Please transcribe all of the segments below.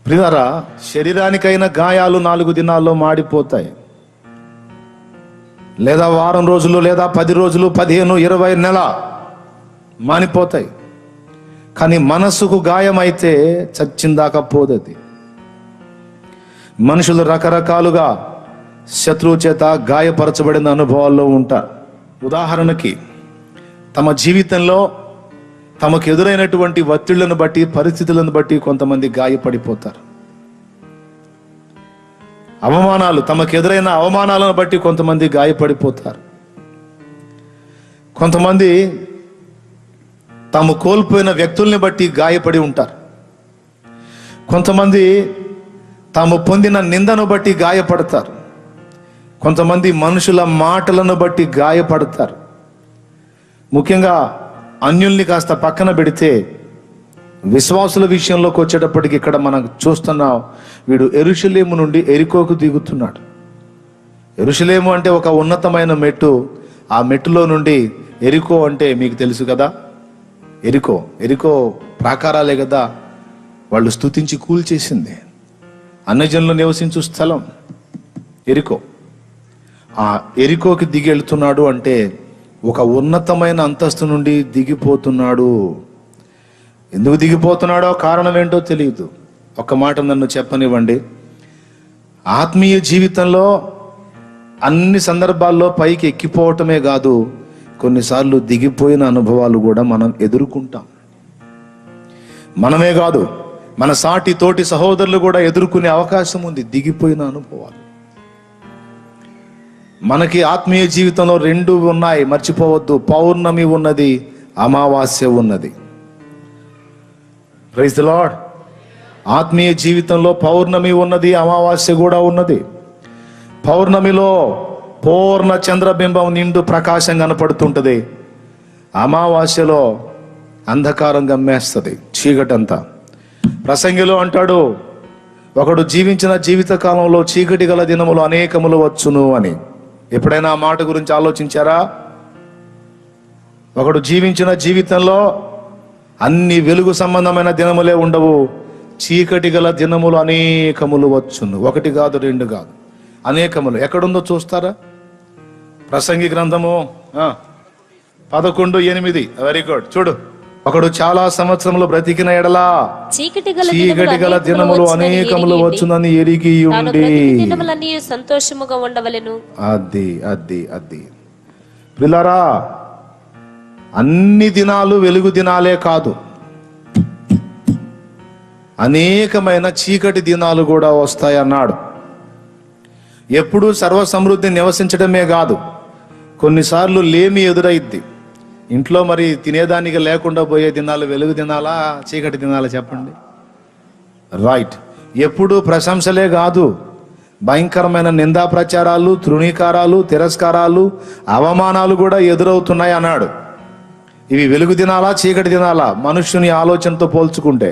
ప్రియులారా, శరీరానికైన గాయాలు 4 దినాల్లో మాడిపోతాయి, లేదా వారం రోజులు, లేదా 10 రోజులు, 15, 20 నెల మానిపోతాయి. కానీ మనసుకు గాయమైతే చచ్చిందాకా పోదది. మనుషులు రకరకాలుగా శత్రువు చేత గాయపరచబడిన అనుభవాల్లో ఉంటారు. ఉదాహరణకి, తమ జీవితంలో తమకు ఎదురైనటువంటి ఒత్తిళ్లను బట్టి, పరిస్థితులను బట్టి కొంతమంది గాయపడిపోతారు. అవమానాలు, తమకు ఎదురైన అవమానాలను బట్టి కొంతమంది గాయపడిపోతారు. కొంతమంది తాము కోల్పోయిన వ్యక్తుల్ని బట్టి గాయపడి ఉంటారు. కొంతమంది తాము పొందిన నిందను బట్టి గాయపడతారు. కొంతమంది మనుషుల మాటలను బట్టి గాయపడతారు. ముఖ్యంగా అన్యుల్ని కాస్త పక్కన పెడితే విశ్వాసుల విషయంలోకి వచ్చేటప్పటికి ఇక్కడ మనం చూస్తున్నాం, వీడు యెరూషలేము నుండి ఎరికోకు దిగుతున్నాడు. యెరూషలేము అంటే ఒక ఉన్నతమైన మెట్టు. ఆ మెట్టులో నుండి ఎరికో అంటే మీకు తెలుసు కదా, ఎరికో ప్రాకారాలే కదా వాళ్ళు స్తుతించి కూల్చేసింది. అన్యజనులు నివసించు స్థలం ఎరికో. ఆ ఎరికోకి దిగి వెళ్తున్నాడు అంటే ఒక ఉన్నతమైన అంతస్తు నుండి దిగిపోతున్నాడు. ఎందుకు దిగిపోతున్నాడో, కారణం ఏంటో తెలియదు. ఒక మాట నన్ను చెప్పనివ్వండి, ఆత్మీయ జీవితంలో అన్ని సందర్భాల్లో పైకి ఎక్కిపోవటమే కాదు, కొన్నిసార్లు దిగిపోయిన అనుభవాలు కూడా మనం ఎదుర్కొంటాం. మనమే కాదు, మన సాటి తోటి సహోదరులు కూడా ఎదుర్కొనే అవకాశం ఉంది, దిగిపోయిన అనుభవాలు. మనకి ఆత్మీయ జీవితంలో 2 ఉన్నాయి, మర్చిపోవద్దు. పౌర్ణమి ఉన్నది, అమావాస్య ఉన్నది. Praise the lord. ఆత్మీయ జీవితంలో పౌర్ణమి ఉన్నది, అమావాస్య కూడా ఉన్నది. పౌర్ణమిలో పూర్ణ చంద్రబింబం నిండు ప్రకాశం కనపడుతుంటది. అమావాస్యలో అంధకారం గమ్మేస్తుంది, చీకటంతా. ప్రసంగిలో అంటాడు, ఒకడు జీవించిన జీవిత కాలంలో చీకటి గల దినములు అనేకములు వచ్చును అని. ఎప్పుడైనా ఆ మాట గురించి ఆలోచించారా? ఒకడు జీవించిన జీవితంలో అన్ని వెలుగు సంబంధమైన దినములే ఉండవు, చీకటి గల దినములు అనేకములు వచ్చును. 1 కాదు, 2 కాదు, అనేకములు. ఎక్కడుందో చూస్తారా? ప్రసంగి గ్రంథము 11:8. Very good. చూడు, ఒకడు చాలా సంవత్సరములు బ్రతికిన ఎడలా చీకటి గల దినములు అనేకములు వచ్చునని ఎరిగి ఉండి సంతోషముగా ఉండవలెను. అది పిల్లరా, అన్ని దినాలు వెలుగు దినాలే కాదు, అనేకమైన చీకటి దినాలు కూడా వస్తాయి అన్నాడు. ఎప్పుడూ సర్వ సమృద్ధి నివసించడమే కాదు, కొన్నిసార్లు లేమి ఎదురైద్ది ఇంట్లో. మరి తినేదానికి లేకుండా పోయే దినాలు వెలుగు దినాలా, చీకటి దినాలా చెప్పండి? రైట్. ఎప్పుడు ప్రశంసలే కాదు, భయంకరమైన నిందా ప్రచారాలు, తృణీకారాలు, తిరస్కారాలు, అవమానాలు కూడా ఎదురవుతున్నాయి అన్నాడు. ఇవి వెలుగు దినాలా, చీకటి దినాలా? మనుష్యుని ఆలోచనతో పోల్చుకుంటే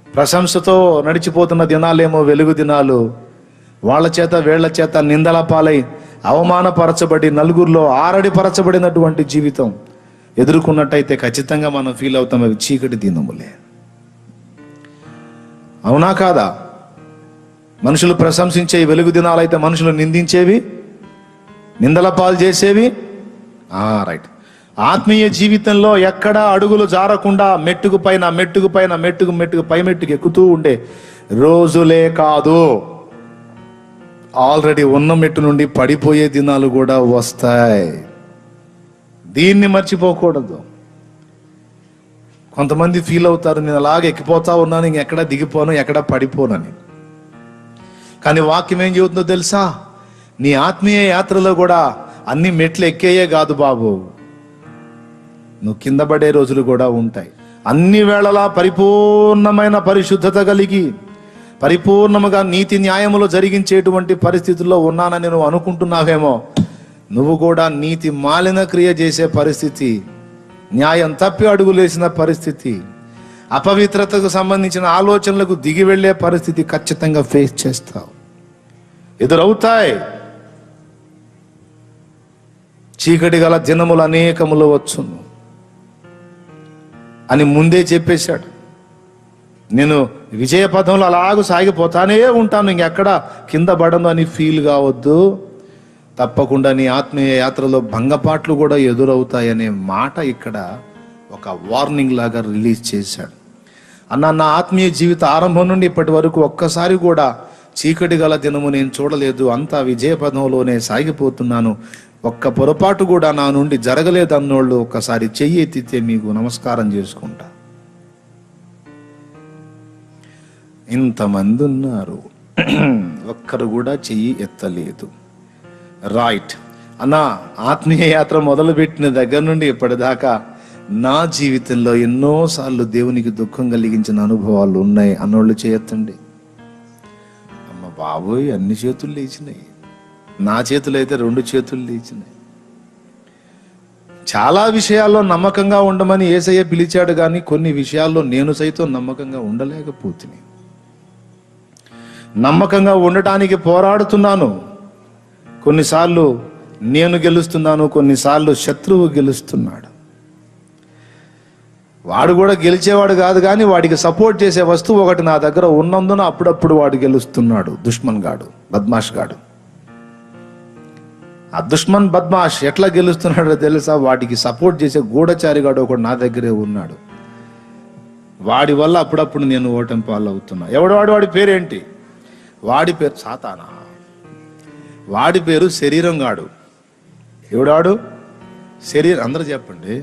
ప్రశంసతో నడిచిపోతున్న దినాలేమో వెలుగు దినాలు. వాళ్ళ చేత వీళ్ల చేత నిందల పాలై అవమానపరచబడి నలుగురిలో ఆరడిపరచబడినటువంటి జీవితం ఎదుర్కొన్నట్టయితే ఖచ్చితంగా మనం ఫీల్ అవుతాం, అవి చీకటి దినములే. అవునా కాదా? మనుషులు ప్రశంసించే వెలుగు దినాలైతే మనుషులు నిందించేవి, నిందల పాలు చేసేవి. రైట్. ఆత్మీయ జీవితంలో ఎక్కడా అడుగులు జారకుండా మెట్టుకు పై మెట్టుకు ఎక్కుతూ ఉండే రోజులే కాదు, ఆల్రెడీ ఉన్న మెట్టు నుండి పడిపోయే దినాలు కూడా వస్తాయి. దీన్ని మర్చిపోకూడదు. కొంతమంది ఫీల్ అవుతారు, నేను అలాగే ఎక్కిపోతా ఉన్నాను, ఇంకెక్కడ దిగిపోను, ఎక్కడ పడిపోనని. కానీ వాక్యం ఏం చెబుతుందో తెలుసా? నీ ఆత్మీయ యాత్రలో కూడా అన్ని మెట్లు ఎక్కేయే కాదు బాబు, నువ్వు కింద పడే రోజులు కూడా ఉంటాయి. అన్ని వేళలా పరిపూర్ణమైన పరిశుద్ధత కలిగి, పరిపూర్ణముగా నీతి న్యాయములు జరిగించేటువంటి పరిస్థితుల్లో ఉన్నానని నువ్వు అనుకుంటున్నావేమో, నువ్వు కూడా నీతి మాలిన క్రియ చేసే పరిస్థితి, న్యాయం తప్పి అడుగులేసిన పరిస్థితి, అపవిత్రతకు సంబంధించిన ఆలోచనలకు దిగి వెళ్లే పరిస్థితి ఖచ్చితంగా ఫేస్ చేస్తావు, ఎదురవుతాయి. చీకటి గల దినములు అనేకములు వచ్చును అని ముందే చెప్పేశాడు. నేను విజయ పథంలో అలాగూ సాగిపోతానే ఉంటాను, ఇంకెక్కడ కింద పడను అని ఫీల్ కావద్దు. తప్పకుండా నీ ఆత్మీయ యాత్రలో భంగపాట్లు కూడా ఎదురవుతాయనే మాట ఇక్కడ ఒక వార్నింగ్ లాగా రిలీజ్ చేశాడు. అన్న, నా ఆత్మీయ జీవిత ఆరంభం నుండి ఇప్పటి వరకు ఒక్కసారి కూడా చీకటి గల దినము నేను చూడలేదు, అంతా విజయ పదంలోనే సాగిపోతున్నాను, ఒక్క పొరపాటు కూడా నా నుండి జరగలేదు అన్నోళ్ళు ఒక్కసారి చెయ్యి ఎత్తితే మీకు నమస్కారం చేసుకుంటా. ఇంతమంది ఉన్నారు, ఒక్కరు కూడా చెయ్యి ఎత్తలేదు. రైట్ అన్న, ఆత్మీయ యాత్ర మొదలుపెట్టిన దగ్గర నుండి ఇప్పటిదాకా నా జీవితంలో ఎన్నోసార్లు దేవునికి దుఃఖం కలిగించిన అనుభవాలు ఉన్నాయి అన్నోళ్ళు చేయొత్తండి. అమ్మ బాబోయ్, అన్ని చేతులు లేచినాయి. నా చేతులు అయితే 2 చేతులు లేచినాయి. చాలా విషయాల్లో నమ్మకంగా ఉండమని యేసయ్య పిలిచాడు, కానీ కొన్ని విషయాల్లో నేను సైతం నమ్మకంగా ఉండలేకపోతున్నా. నమ్మకంగా ఉండటానికి పోరాడుతున్నాను. కొన్నిసార్లు నేను గెలుస్తున్నాను, కొన్నిసార్లు శత్రువు గెలుస్తున్నాడు. వాడు కూడా గెలిచేవాడు కాదు, కానీ వాడికి సపోర్ట్ చేసే వస్తువు ఒకటి నా దగ్గర ఉన్నందున అప్పుడప్పుడు వాడు గెలుస్తున్నాడు. దుష్మన్ గాడు, బద్మాష్ గాడు. ఆ దుష్మన్ బద్మాష్ ఎట్లా గెలుస్తున్నాడో తెలుసా? వాడికి సపోర్ట్ చేసే గూఢచారిగాడు ఒకడు నా దగ్గరే ఉన్నాడు. వాడి వల్ల అప్పుడప్పుడు నేను ఓటమి పాలవుతున్నా. వాడి పేరేంటి? వాడి పేరు సాతానా. వాడి పేరు శరీరం గాడు. ఎవడాడు? శరీరం. అందరూ చెప్పండి,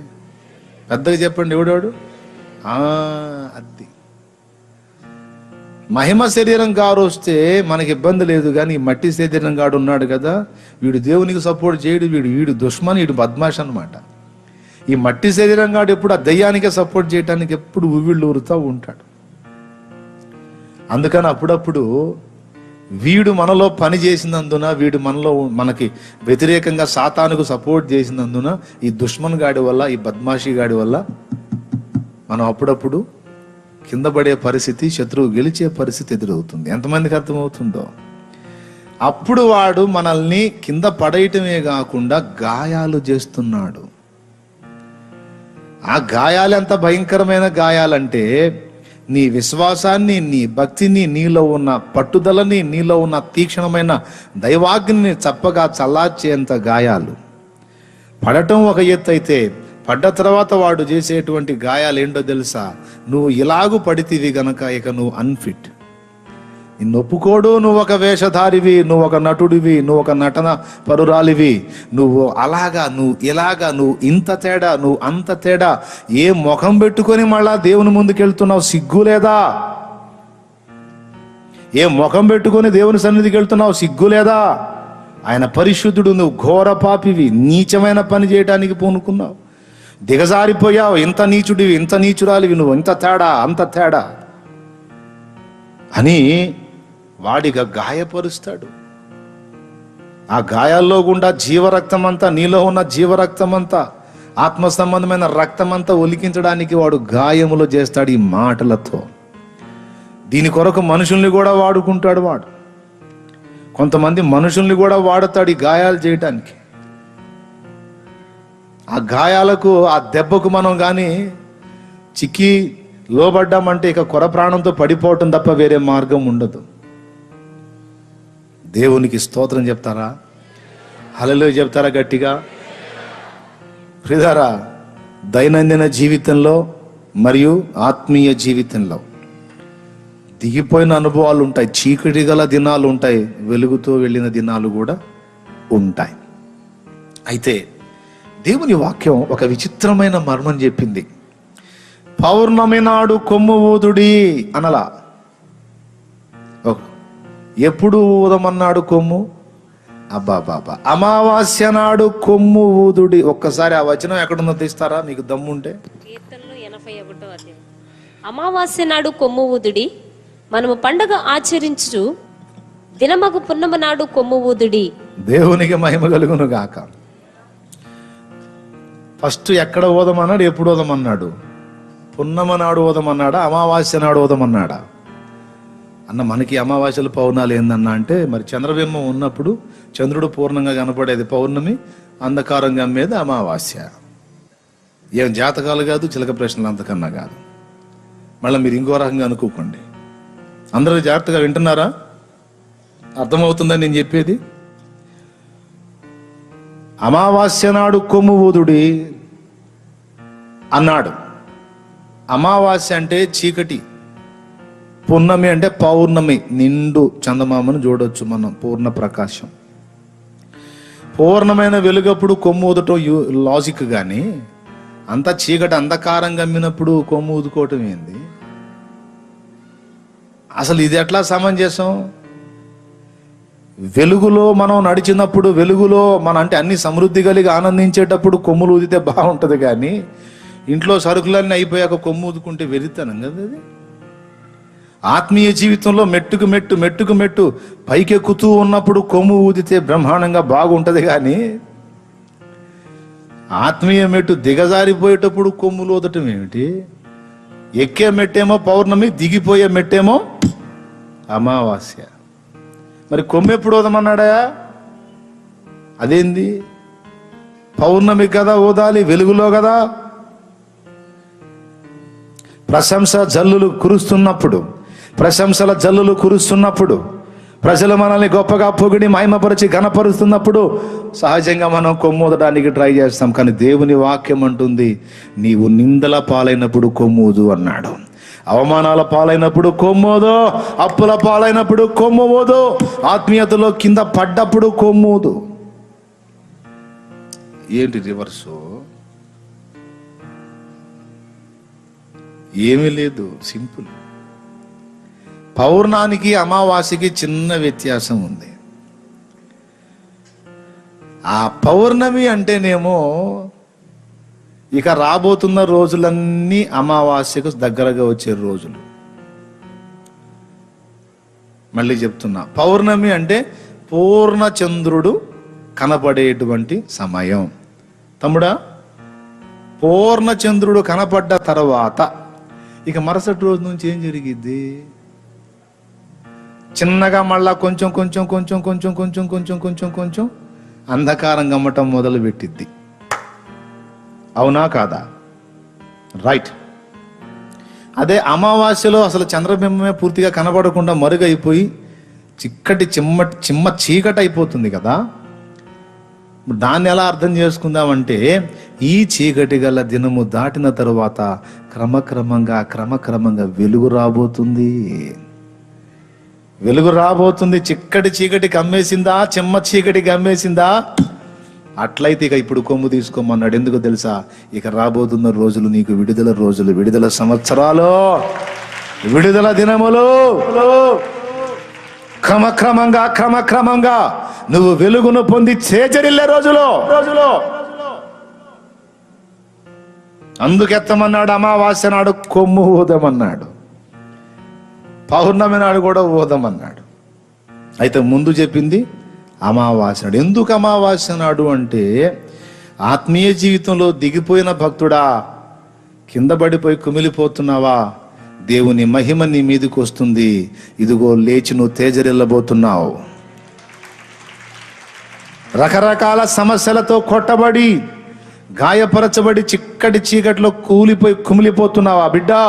పెద్దగా చెప్పండి. ఎవడాడు? అది మహిమ శరీరం గారు వస్తే మనకి ఇబ్బంది లేదు, కానీ ఈ మట్టి శరీరం గాడు ఉన్నాడు కదా, వీడు దేవునికి సపోర్ట్ చేయడు, వీడు దుష్మన్, వీడు బద్మాష్ అనమాట. ఈ మట్టి శరీరం గాడు ఎప్పుడు ఆ దయ్యానికే సపోర్ట్ చేయడానికి ఎప్పుడు ఉవ్విళ్ళు ఊరుతూ ఉంటాడు. అందుకని అప్పుడప్పుడు వీడు మనలో పని చేసినందున, వీడు మనకి వ్యతిరేకంగా సాతానుకు సపోర్ట్ చేసినందున, ఈ దుష్మన్ గాడి వల్ల, ఈ బద్మాషి గాడి వల్ల మనం అప్పుడప్పుడు కింద పడే పరిస్థితి, శత్రువు గెలిచే పరిస్థితి ఎదురవుతుంది. ఎంతమందికి అర్థమవుతుందో? అప్పుడు వాడు మనల్ని కింద పడేయటమే కాకుండా గాయాలు చేస్తున్నాడు. ఆ గాయాలు ఎంత భయంకరమైన గాయాలంటే, నీ విశ్వాసాన్ని, నీ భక్తిని, నీలో ఉన్న పట్టుదలని, నీలో ఉన్న తీక్షణమైన దైవాగ్నిని చప్పగా చల్లార్చేంత గాయాలు. పడటం ఒక ఎత్తు అయితే, పడ్డ తర్వాత వాడు చేసేటువంటి గాయాలు ఏంటో తెలుసా? నువ్వు ఇలాగూ పడితివి గనక ఇక నువ్వు అన్ఫిట్. నిన్ను ఒప్పుకోడు, నువ్వు ఒక వేషధారివి, నువ్వు ఒక నటుడివి, నువ్వు ఒక నటన పరురాలివి, నువ్వు అలాగా, నువ్వు ఇలాగా, నువ్వు ఇంత తేడా, నువ్వు అంత తేడా. ఏ ముఖం పెట్టుకొని మళ్ళా దేవుని ముందుకెళ్తున్నావు? సిగ్గు లేదా? ఏ ముఖం పెట్టుకొని దేవుని సన్నిధికి వెళ్తున్నావు? సిగ్గు లేదా? ఆయన పరిశుద్ధుడు, నువ్వు ఘోర పాపివి, నీచమైన పని చేయడానికి పూనుకున్నావు, దిగజారిపోయావు, ఇంత నీచుడివి, ఇంత నీచురాలివి, నువ్వు ఇంత తేడా, అంత తేడా అని వాడిగా గాయపరుస్తాడు. ఆ గాయాల్లో గుండా జీవరక్తం అంతా, నీలో ఉన్న జీవరక్తం అంతా, ఆత్మ సంబంధమైన రక్తం అంతా ఒలికించడానికి వాడు గాయములు చేస్తాడు ఈ మాటలతో. దీని కొరకు మనుషుల్ని కూడా వాడుకుంటాడు వాడు. కొంతమంది మనుషుల్ని కూడా వాడతాడు ఈ గాయాలు చేయటానికి. ఆ గాయాలకు, ఆ దెబ్బకు మనం కానీ చిక్కి లోబడ్డామంటే ఇక కొర ప్రాణంతో పడిపోవటం తప్ప వేరే మార్గం ఉండదు. దేవునికి స్తోత్రం చెప్తారా? హల్లెలూయా చెప్తారా గట్టిగా? ప్రియులారా, దైనందిన జీవితంలో మరియు ఆత్మీయ జీవితంలో దిగిపోయిన అనుభవాలు ఉంటాయి, చీకటి గల దినాలు ఉంటాయి, వెలుగుతో వెళ్ళిన దినాలు కూడా ఉంటాయి. అయితే దేవుని వాక్యం ఒక విచిత్రమైన మర్మం చెప్పింది. పౌర్ణమి నాడు కొమ్ము ఊదుడి అనలా. ఎప్పుడు ఊదమన్నాడు కొమ్ము? అబ్బాబాబా, అమావాస్య నాడు కొమ్ము ఊదుడి. ఒక్కసారి ఆ వచనం ఎక్కడుందో తీస్తారా మీకు దమ్ముంటే? కీర్తనలు 81వ అధ్యాయం. అమావాస్య నాడు కొమ్ము ఊదుడి, మనము పండగ ఆచరించు దినమగు పున్నమ నాడు కొమ్ము ఊదుడి. దేవునికి మహిమ కలుగును గాక. ఫస్ట్ ఎక్కడ ఓదమన్నాడు? ఎప్పుడు ఓదమన్నాడు? పున్నమ నాడు ఓదమన్నాడా? అమావాస్య నాడు ఓదమన్నాడా? అన్న, మనకి అమావాస్యలు పౌర్ణాలు ఏందన్నా అంటే, మరి చంద్రబింబం ఉన్నప్పుడు చంద్రుడు పూర్ణంగా కనపడేది పౌర్ణమి, అంధకారంగా అమ్మేది అమావాస్య. ఏం జాతకాలు కాదు, చిలక ప్రశ్నలు అంతకన్నా కాదు. మళ్ళీ మీరు ఇంకో రకంగా అనుకోకండి. అందరూ జాగ్రత్తగా వింటున్నారా? అర్థమవుతుందని నేను చెప్పేది? అమావాస్య నాడు కొమ్ము ఊదుడి అన్నాడు. అమావాస్య అంటే చీకటి, పున్నమి అంటే పౌర్ణమి, నిండు చందమామను చూడొచ్చు మనం, పూర్ణ ప్రకాశం. పూర్ణమైన వెలుగప్పుడు కొమ్ము ఊదటం లాజిక్, కానీ అంత చీకటి అంధకారం గమ్మినప్పుడు కొమ్ము ఊదుకోవటం ఏంది? అసలు ఇది ఎట్లా సమంజసం? వెలుగులో మనం నడిచినప్పుడు, వెలుగులో అంటే అన్ని సమృద్ధి కలిగి ఆనందించేటప్పుడు కొమ్ములు ఊదితే బాగుంటుంది, కానీ ఇంట్లో సరుకులన్నీ అయిపోయాక కొమ్ము ఊదుకుంటే వెరితనం కదా అది. ఆత్మీయ జీవితంలో మెట్టుకు మెట్టు పైకెక్కుతూ ఉన్నప్పుడు కొమ్ము ఊదితే బ్రహ్మాండంగా బాగుంటది, కానీ ఆత్మీయ మెట్టు దిగజారిపోయేటప్పుడు కొమ్ములు ఊదటం ఏమిటి? ఎక్కే మెట్టేమో పౌర్ణమి, దిగిపోయే మెట్టేమో అమావాస్య. మరి కొమ్ము ఎప్పుడు ఊదమన్నాడా? అదేంది? పౌర్ణమి కదా ఊదాలి, వెలుగులో కదా. ప్రశంసల జల్లులు కురుస్తున్నప్పుడు, ప్రజలు మనల్ని గొప్పగా పొగిడి మహిమపరిచి ఘనపరుస్తున్నప్పుడు సహజంగా మనం కొమ్మూదడానికి ట్రై చేస్తాం. కానీ దేవుని వాక్యం అంటుంది, నీవు నిందల పాలైనప్పుడు కొమ్మూదు అన్నాడు. అవమానాల పాలైనప్పుడు కొమ్మూదు, అప్పుల పాలైనప్పుడు కొమ్మూదు, ఆత్మీయతలో కింద పడ్డప్పుడు కొమ్మూదు. ఏంటి రివర్సు? ఏమీ లేదు, సింపుల్. పౌర్ణానికి అమావాస్యకి చిన్న వ్యత్యాసం ఉంది. ఆ పౌర్ణమి అంటేనేమో ఇక రాబోతున్న రోజులన్నీ అమావాస్యకు దగ్గరగా వచ్చే రోజులు. మళ్ళీ చెప్తున్నా, పౌర్ణమి అంటే పూర్ణచంద్రుడు కనపడేటువంటి సమయం. తమ్ముడా, పూర్ణచంద్రుడు కనపడ్డ తర్వాత ఇక మరుసటి రోజు నుంచి ఏం జరిగిద్ది? చిన్నగా మళ్ళా కొంచెం అంధకారం గమ్మటం మొదలు పెట్టిద్ది. అవునా కాదా? రైట్. అదే అమావాస్యలో అసలు చంద్రబింబమే పూర్తిగా కనబడకుండా మరుగైపోయి చిమ్మ చీకటి అయిపోతుంది కదా. దాన్ని ఎలా అర్థం చేసుకుందామంటే, ఈ చీకటి గల దినము దాటిన తరువాత క్రమక్రమంగా వెలుగు రాబోతుంది. చిక్కటి చీకటి కమ్మేసిందా, చిమ్మ చీకటి కమ్మేసిందా? అట్లయితే ఇక ఇప్పుడు కొమ్ము తీసుకోమన్నాడు. ఎందుకు తెలుసా? ఇక రాబోతున్న రోజులు నీకు విడుదల రోజులు, విడుదల సంవత్సరాలు, విడుదల దినములు. క్రమక్రమంగా నువ్వు వెలుగును పొంది చేజరిల్లే రోజులో అందుకెత్తమన్నాడు. అమావాస్య నాడు కొమ్ము ఊదమన్నాడు, పౌర్ణమి నాడు కూడా ఊదమన్నాడు. అయితే ముందు చెప్పింది అమావాస్య నాడు. ఎందుకు అమావాస్య నాడు అంటే, ఆత్మీయ జీవితంలో దిగిపోయిన భక్తుడా, కింద పడిపోయి కుమిలిపోతున్నావా? దేవుని మహిమ నీ మీదకి వస్తుంది. ఇదిగో లేచి నువ్వు తేజరిల్లబోతున్నావు. రకరకాల సమస్యలతో కొట్టబడి, గాయపరచబడి, చిక్కటి చీకట్లో కుమిలిపోతున్నావా బిడ్డా?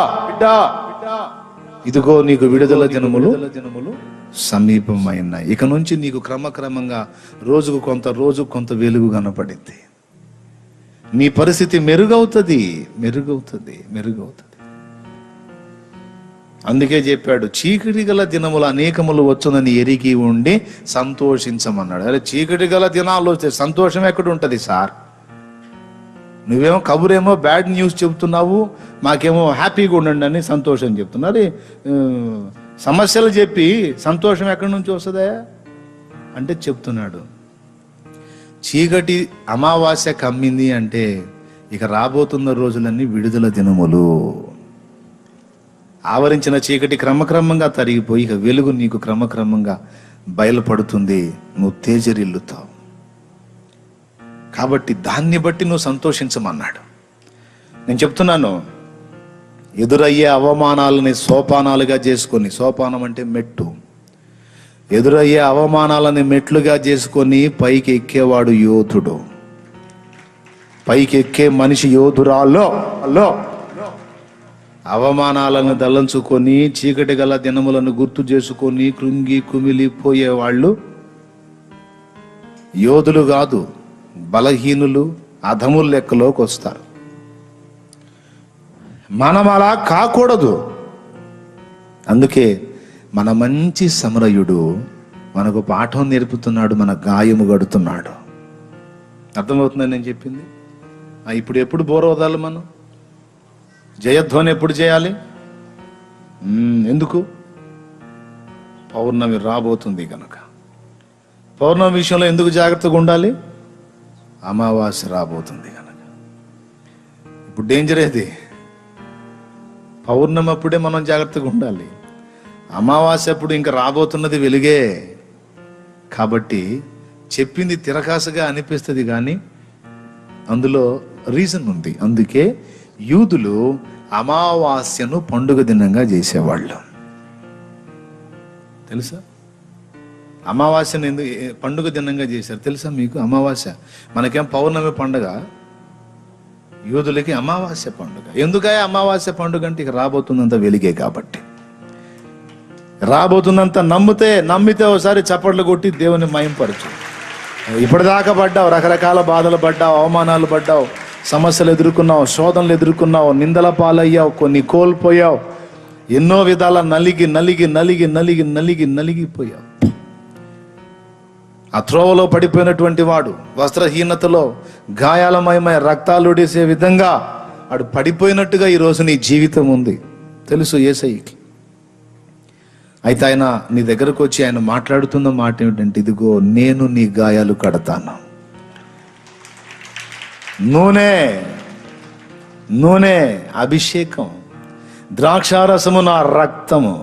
ఇదిగో నీకు విడుదల దినములు సమీపమైన. ఇక నుంచి నీకు క్రమక్రమంగా రోజు కొంత వెలుగు కనపడింది. నీ పరిస్థితి మెరుగవుతుంది. అందుకే చెప్పాడు, చీకటి గల దినములు అనేకములు వచ్చునని ఎరిగి ఉండి సంతోషించమన్నాడు. అరే, చీకటి గల దినాలు వస్తే సంతోషం ఎక్కడ ఉంటుంది సార్? నువ్వేమో కబురేమో బ్యాడ్ న్యూస్ చెబుతున్నావు, మాకేమో హ్యాపీగా ఉండండి అని సంతోషం చెప్తున్నారు. సమస్యలు చెప్పి సంతోషం ఎక్కడి నుంచి వస్తుందా అంటే చెప్తున్నాడు, చీకటి అమావాస్య కమ్మింది అంటే ఇక రాబోతున్న రోజులన్నీ విడుదల దినములు. ఆవరించిన చీకటి క్రమక్రమంగా తరిగిపోయి ఇక వెలుగు నీకు క్రమక్రమంగా బయలుపడుతుంది. నువ్వు తేజరిల్లుతావు. కాబట్టి దాన్ని బట్టి నువ్వు సంతోషించమన్నాడు. నేను చెప్తున్నాను, ఎదురయ్యే అవమానాలని సోపానాలుగా చేసుకొని, సోపానం అంటే మెట్టు, ఎదురయ్యే అవమానాలని మెట్లుగా చేసుకొని పైకి ఎక్కేవాడు యోధుడు. పైకి ఎక్కే మనిషి యోధురాల్లో. అవమానాలను దళంచుకొని చీకటి గల దినములను గుర్తు చేసుకొని కృంగి కుమిలిపోయే వాళ్ళు యోధులు కాదు, బలహీనులు, అధముల లెక్కలోకి వస్తారు. మనం అలా కాకూడదు. అందుకే మన మంచి సమరయుడు మనకు పాఠం నేర్పుతున్నాడు, మన గాయము గడుతున్నాడు. అర్థమవుతుందని నేను చెప్పింది? ఇప్పుడు ఎప్పుడు బోర వదాలి? మనం జయధ్వని ఎప్పుడు చేయాలి? ఎందుకు? పౌర్ణమి రాబోతుంది కనుక. పౌర్ణమి విషయంలో ఎందుకు జాగ్రత్తగా ఉండాలి? అమావాస్య రాబోతుంది కనుక. ఇప్పుడు డేంజర్ ఏది? పౌర్ణమి అప్పుడే మనం జాగ్రత్తగా ఉండాలి. అమావాస్య అప్పుడు ఇంకా రాబోతున్నది వెలుగే. కాబట్టి చెప్పింది తిరకాసుగా అనిపిస్తుంది, కానీ అందులో రీజన్ ఉంది. అందుకే యూదులు అమావాస్యను పండుగ దినంగా చేసేవాళ్ళు. తెలుసా? అమావాస్యను ఎందుకు పండుగ దినంగా చేశారు తెలుసా మీకు? అమావాస్య మనకేం పౌర్ణమి పండుగ, యూదులకి అమావాస్య పండుగ. ఎందుకయ్యా అమావాస్య పండుగ అంటే ఇక రాబోతున్నంత వెలిగే కాబట్టి. రాబోతున్నంత నమ్మితే ఒకసారి చప్పట్లు కొట్టి దేవుని మహింపరచు. ఇప్పటిదాకా పడ్డావు, రకరకాల బాధలు పడ్డావు, అవమానాలు పడ్డావు, సమస్యలు ఎదుర్కొన్నావు, శోధనలు ఎదుర్కొన్నావు, నిందల పాలయ్యావు, కొన్ని కోల్పోయావు, ఎన్నో విధాల నలిగిపోయావు. ఆ త్రోవలో పడిపోయినటువంటి వాడు, వస్త్రహీనతలో గాయాలమయమై రక్తాలుడేసే విధంగా వాడు పడిపోయినట్టుగా ఈరోజు నీ జీవితం ఉంది. తెలుసు యేసయ్యకి. అయితే ఆయన నీ దగ్గరకు వచ్చి ఆయన మాట్లాడుతున్న మాట ఏమిటంటే, ఇదిగో నేను నీ గాయాలు కడతాను. నూనె అభిషేకం, ద్రాక్షారసము నా రక్తము.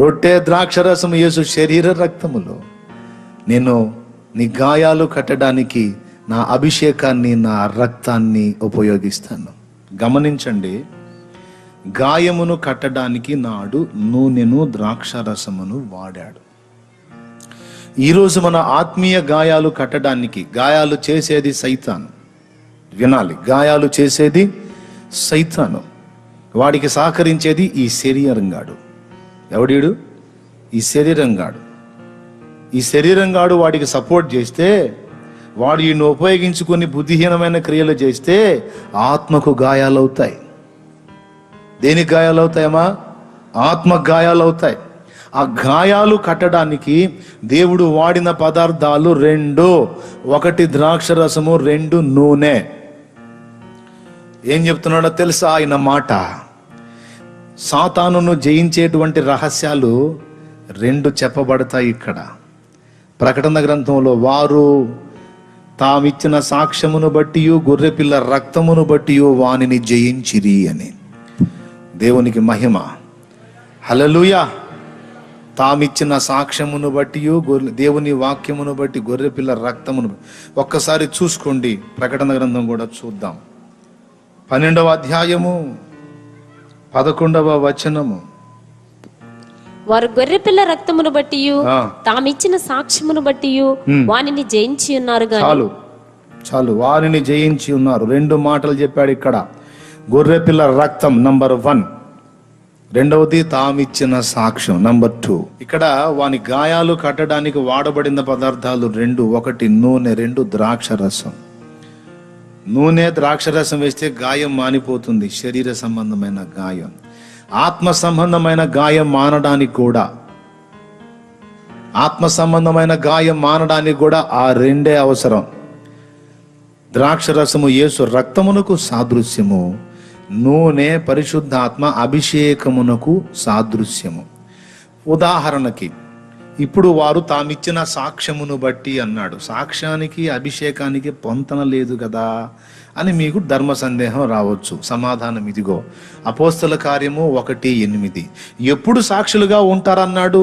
రొట్టె ద్రాక్షరసము యేసు శరీర రక్తములో. నేను నీ గాయాలు కట్టడానికి నా అభిషేకాన్ని, నా రక్తాన్ని ఉపయోగిస్తాను. గమనించండి, గాయమును కట్టడానికి నాడు నూనెను ద్రాక్షరసమును వాడాడు. ఈరోజు మన ఆత్మీయ గాయాలు కట్టడానికి, గాయాలు చేసేది సైతాను. వినాలి, గాయాలు చేసేది సైతాను. వాడికి సహకరించేది ఈ శరీరంగాడు. ఎవడీడు? ఈ శరీరంగాడు. ఈ శరీరంగాడు వాడికి సపోర్ట్ చేస్తే, వాడు ఈయన ఉపయోగించుకొని బుద్ధిహీనమైన క్రియలు చేస్తే ఆత్మకు గాయాలవుతాయి. దేనికి గాయాలవుతాయమ్మా? ఆత్మ గాయాలవుతాయి. ఆ గాయాలు కట్టడానికి దేవుడు వాడిన పదార్థాలు రెండు. ఒకటి ద్రాక్షరసము, రెండు నూనె. ఏం చెప్తున్నాడో తెలుసా ఆయన మాట? సాతానును జయించేటువంటి రహస్యాలు రెండు చెప్పబడతాయి ఇక్కడ. ప్రకటన గ్రంథంలో వారు తామిచ్చిన సాక్ష్యమును బట్టి, గొర్రెపిల్ల రక్తమును బట్టి వానిని జయించిరి అని. దేవునికి మహిమ. హల్లెలూయా. తామిచ్చిన సాక్ష్యమును బట్టి, దేవుని వాక్యమును బట్టి, గొర్రెపిల్ల రక్తమును. ఒక్కసారి చూసుకోండి, ప్రకటన గ్రంథం కూడా చూద్దాం. 12వ అధ్యాయము 11వ వచనము. వారు గొర్రెపిల్ల రక్తమును బట్టి, తామిచ్చిన సాక్ష్యమును బట్టి వానిని జయించి ఉన్నారు. చాలు, వారిని జయించి ఉన్నారు. రెండు మాటలు చెప్పాడు ఇక్కడ. గొర్రెపిల్ల రక్తం నంబర్ 1, రెండవది తామిచ్చిన సాక్ష్యం నంబర్ 2. ఇక్కడ వాని గాయాలు కట్టడానికి వాడబడిన పదార్థాలు రెండు. ఒకటి నూనె, రెండు ద్రాక్షరసం. నూనె ద్రాక్షరసం వేస్తే గాయం మానిపోతుంది, శరీర సంబంధమైన గాయం. ఆత్మ సంబంధమైన గాయం మానడానికి కూడా ఆ రెండే అవసరం. ద్రాక్షరసము యేసు రక్తమునకు సాదృశ్యము, నూనె పరిశుద్ధాత్మ అభిషేకమునకు సాదృశ్యము. ఉదాహరణకి ఇప్పుడు వారు తామిచ్చిన సాక్ష్యమును బట్టి అన్నాడు. సాక్ష్యానికి అభిషేకానికి పొంతన లేదు కదా అని మీకు ధర్మ సందేహం రావచ్చు. సమాధానం ఇదిగో, అపోస్తల కార్యము 1:8. ఎప్పుడు సాక్షులుగా ఉంటారన్నాడు?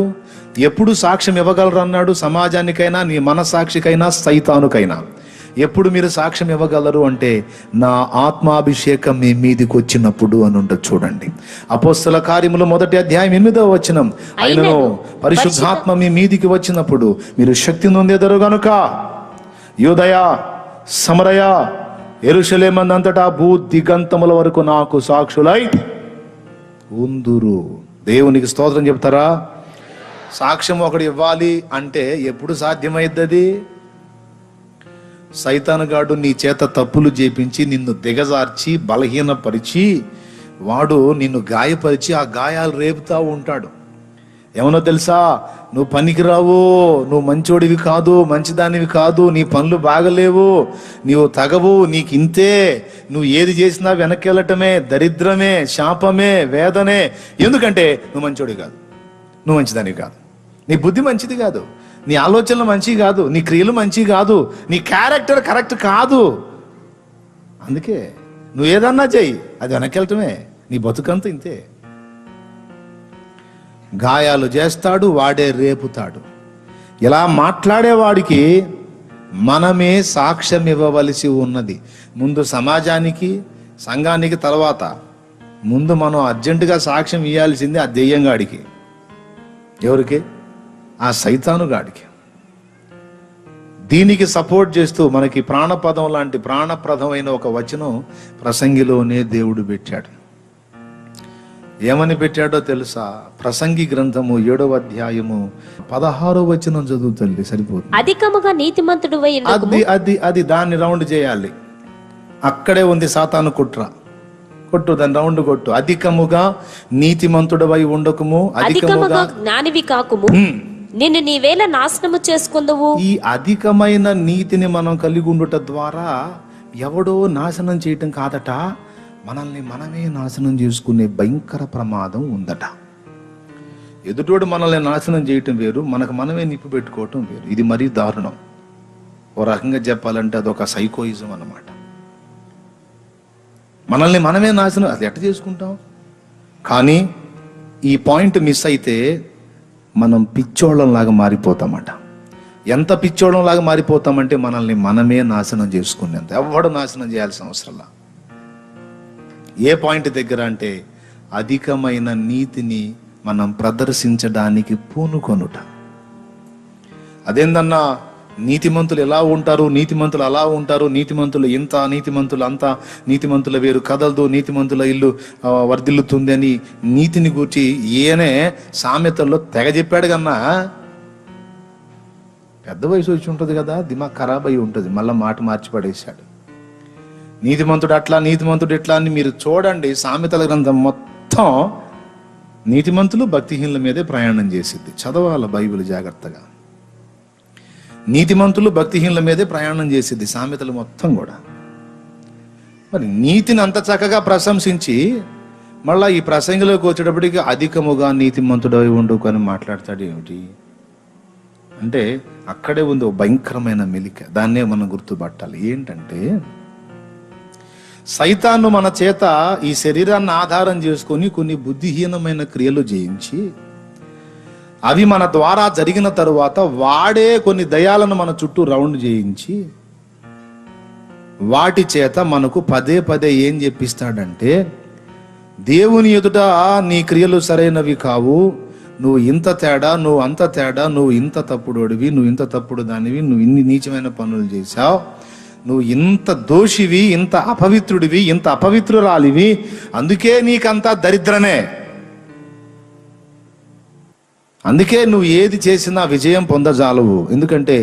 ఎప్పుడు సాక్ష్యం ఇవ్వగలరు అన్నాడు? సమాజానికైనా, నీ మనసాక్షికైనా, సైతానుకైనా. ఎప్పుడు మీరు సాక్ష్యం ఇవ్వగలరు అంటే, నా ఆత్మాభిషేకం మీ మీదికి వచ్చినప్పుడు అని ఉంటుంది. చూడండి, అపోస్తల కార్యములు 1వ అధ్యాయం 8వ వచనం. ఆయనను పరిశుద్ధాత్మ మీ మీదికి వచ్చినప్పుడు మీరు శక్తి నొందెదరు గనుక యూదయ, సమరయ, యెరూషలేమందంతటా భూ దిగంతముల వరకు నాకు సాక్షులై ఉందురు. దేవునికి స్తోత్రం చెప్తారా? సాక్ష్యం ఒకటి ఇవ్వాలి అంటే ఎప్పుడు సాధ్యమైద్దది? సైతానుగాడు నీ చేత తప్పులు చేపించి నిన్ను దిగజార్చి బలహీనపరిచి వాడు నిన్ను గాయపరిచి ఆ గాయాలు రేపుతా ఉంటాడు. ఏమనో తెలుసా? నువ్వు పనికిరావు, నువ్వు మంచోడివి కాదు, మంచిదానివి కాదు, నీ పనులు బాగలేవు, నీవు తగవు, నీకు ఇంతే, నువ్వు ఏది చేసినా వెనక్కి వెళ్ళటమే, దరిద్రమే, శాపమే, వేదనే. ఎందుకంటే నువ్వు మంచోడివి కాదు, నువ్వు మంచిదానివి కాదు, నీ బుద్ధి మంచిది కాదు, నీ ఆలోచనలు మంచివి కాదు, నీ క్రియలు మంచివి కాదు, నీ క్యారెక్టర్ కరెక్ట్ కాదు. అందుకే నువ్వు ఏదన్నా చెయ్యి, అది వెనక్కి వెళ్ళటమే, నీ బతుకంతా ఇంతే. గాయాలు చేస్తాడు, వాడే రేపుతాడు. ఇలా మాట్లాడేవాడికి మనమే సాక్ష్యం ఇవ్వవలసి ఉన్నది. ముందు సమాజానికి, సంఘానికి, తర్వాత ముందు మనం అర్జెంటుగా సాక్ష్యం ఇవ్వాల్సింది ఆ దెయ్యంగాడికి. ఎవరికి? ఆ సైతానుగాడికి. దీనికి సపోర్ట్ చేస్తూ మనకి ప్రాణపదం లాంటి ప్రాణప్రదమైన ఒక వచనం ప్రసంగిలోనే దేవుడు పెట్టాడు. ఏమని పెట్టాడో తెలుసా? ప్రసంగి గ్రంథము 7వ అధ్యాయము 16వ వచనం చదువు తల్లి, సరిపోతుంది. అధికముగా నీతిమంతుడువై ఉండకుము. అది దాన్ని రౌండ్ చేయాలి. అక్కడే ఉంది సాతాను కుట్ర. కొట్టు, దాన్ని రౌండ్ కొట్టు. అధికముగా నీతిమంతుడవై ఉండకము, అధికముగా జ్ఞానివి కాకుము, నిన్ను నీవేళ నాశనము చేసుకుందువు. ఈ అధికమైన నీతిని మనం కలిగి ఉండుట ద్వారా ఎవడో నాశనం చేయటం కాదట, మనల్ని మనమే నాశనం చేసుకునే భయంకర ప్రమాదం ఉందట. ఎదుటోడు మనల్ని నాశనం చేయటం వేరు, మనకు మనమే నిప్పు పెట్టుకోవటం వేరు. ఇది మరీ దారుణం. ఓ రకంగా చెప్పాలంటే అదొక సైకోయిజం అన్నమాట. మనల్ని మనమే నాశనం అది ఎట్ట చేసుకుంటాం? కానీ ఈ పాయింట్ మిస్ అయితే మనం పిచ్చోళ్ళంలాగా మారిపోతామట. ఎంత పిచ్చోళ్ళంలాగా మారిపోతామంటే మనల్ని మనమే నాశనం చేసుకునేంత. ఎవడు నాశనం చేయాల్సిన అవసరంలా. ఏ పాయింట్ దగ్గర అంటే అధికమైన నీతిని మనం ప్రదర్శించడానికి పూనుకొనుట. అదేందన్నా, నీతిమంతులు ఎలా ఉంటారు, నీతిమంతులు అలా ఉంటారు, నీతిమంతులు ఇంత, నీతిమంతులు అంత, నీతిమంతుల వేరు కదలదు, నీతిమంతుల ఇల్లు వర్ధిల్లుతుంది అని నీతిని గూర్చి ఈయనే సామెతల్లో తెగ చెప్పాడు కన్నా. పెద్ద వయసు వచ్చి ఉంటుంది కదా, దిమాగ్ ఖరాబ్ అయి ఉంటుంది, మళ్ళీ మాట మార్చి పడేశాడు. నీతిమంతుడు అట్లా, నీతిమంతుడు ఇట్లా అని మీరు చూడండి. సామెతల గ్రంథం మొత్తం నీతిమంతులు భక్తిహీనుల మీదే ప్రయాణం చేసిద్ది. చదవాలి బైబిల్ జాగ్రత్తగా. నీతిమంతులు భక్తిహీనుల మీదే ప్రయాణం చేసిద్ది సామెతలు మొత్తం కూడా. మరి నీతిని అంత చక్కగా ప్రశంసించి మళ్ళా ఈ ప్రసంగిలోకి వచ్చేటప్పటికి అధికముగా నీతిమంతుడై ఉండుకు అని మాట్లాడతాడు. ఏమిటి అంటే అక్కడే ఉంది ఒక భయంకరమైన మెలిక. దాన్నే మనం గుర్తుపట్టాలి. ఏంటంటే సైతాను మన చేత ఈ శరీరాన్ని ఆధారం చేసుకొని కొన్ని బుద్ధిహీనమైన క్రియలు చేయించి అవి మన ద్వారా జరిగిన తరువాత వాడే కొన్ని దయాలను మన చుట్టూ రౌండ్ చేయించి వాటి చేత మనకు పదే పదే ఏం చెప్పిస్తాడంటే, దేవుని ఎదుట నీ క్రియలు సరైనవి కావు, నువ్వు ఇంత తేడా, నువ్వు అంత తేడా, నువ్వు ఇంత తప్పుడోడివి, నువ్వు ఇంత తప్పుడు దానివి, నువ్వు ఇన్ని నీచమైన పనులు చేశావు, నువ్వు ఇంత దోషివి, ఇంత అపవిత్రుడివి, ఇంత అపవిత్రురాలివి, అందుకే నీకంతా దరిద్రమే, అందుకే నువ్వు ఏది చేసినా విజయం పొందజాలవు. ఎందుకంటే